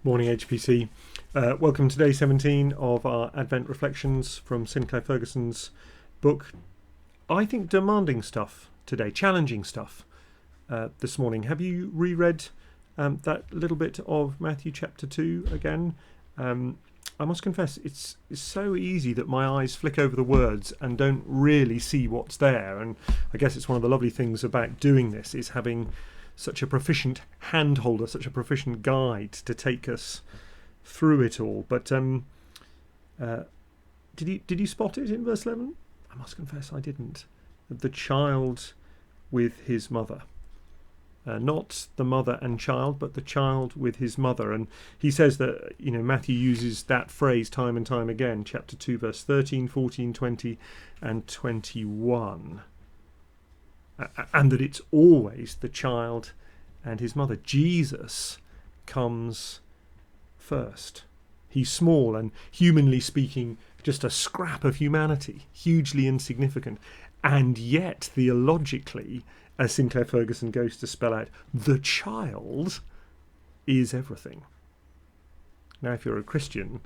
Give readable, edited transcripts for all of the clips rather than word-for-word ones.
Morning HPC. Welcome to day 17 of our Advent Reflections from Sinclair Ferguson's book. I think demanding stuff today, challenging stuff this morning. Have you reread that little bit of Matthew chapter 2 again? I must confess, it's so easy that my eyes flick over the words and don't really see what's there. And I guess it's one of the lovely things about doing this is having such a proficient handholder, such a proficient guide to take us through it all. But did you spot it in verse 11? I must confess I didn't. The child with his mother. Not the mother and child, but the child with his mother. And he says that, Matthew uses that phrase time and time again, chapter 2, verse 13, 14, 20 and 21. And that it's always the child and his mother. Jesus comes first. He's small and, humanly speaking, just a scrap of humanity, hugely insignificant. And yet, theologically, as Sinclair Ferguson goes to spell out, the child is everything. Now, if you're a Christian,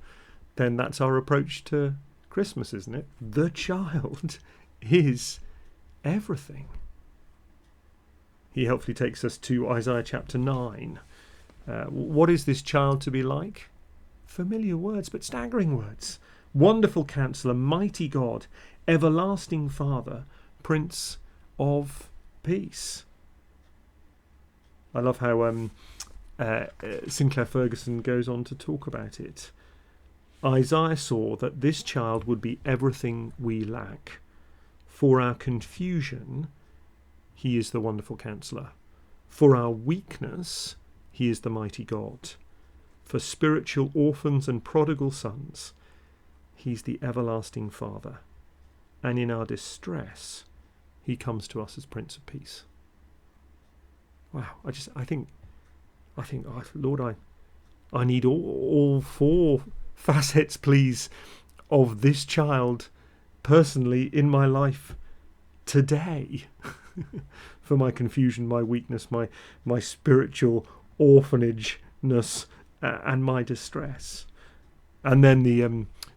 then that's our approach to Christmas, isn't it? The child is everything. He helpfully takes us to Isaiah chapter 9. What is this child to be like? Familiar words, but staggering words. Wonderful Counsellor, Mighty God, Everlasting Father, Prince of Peace. I love how Sinclair Ferguson goes on to talk about it. Isaiah saw that this child would be everything we lack. For our confusion, he is the wonderful Counsellor. For our weakness, he is the mighty God. For spiritual orphans and prodigal sons, he's the everlasting Father. And in our distress, he comes to us as Prince of Peace. Wow, I think, oh, Lord, I need all four facets, please, of this child personally in my life today. For my confusion, my weakness, my spiritual orphanageness, and my distress. And then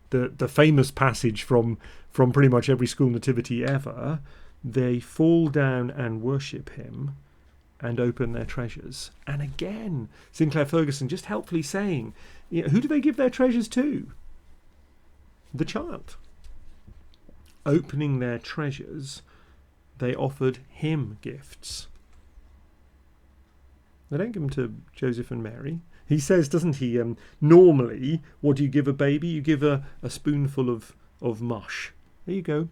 the famous passage from pretty much every school nativity ever, they fall down and worship him and open their treasures. And again, Sinclair Ferguson just helpfully saying, who do they give their treasures to? The child. Opening their treasures, they offered him gifts. They don't give them to Joseph and Mary. He says, doesn't he, normally, what do you give a baby? You give a spoonful of mush. There you go.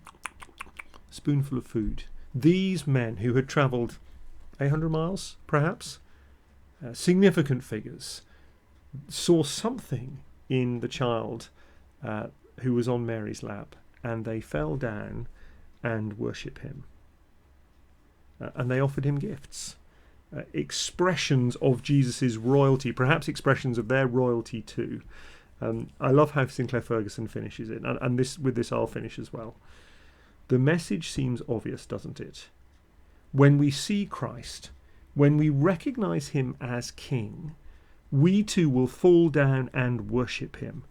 A spoonful of food. These men who had travelled 800 miles, perhaps, significant figures, saw something in the child who was on Mary's lap, and they fell down and worship him. And they offered him gifts, expressions of Jesus's royalty, perhaps expressions of their royalty too. I love how Sinclair Ferguson finishes it, and with this I'll finish as well. The message seems obvious, doesn't it? When we see Christ, when we recognise him as King, we too will fall down and worship him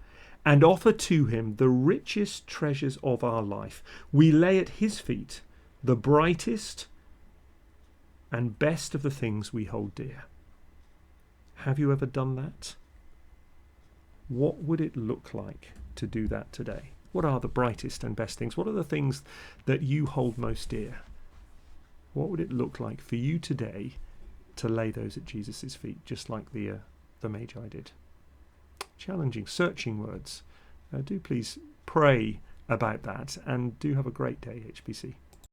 and offer to him the richest treasures of our life. We lay at his feet the brightest and best of the things we hold dear. Have you ever done that? What would it look like to do that today? What are the brightest and best things? What are the things that you hold most dear? What would it look like for you today to lay those at Jesus' feet, just like the Magi did? Challenging, searching words. Do please pray about that, and do have a great day, HPC.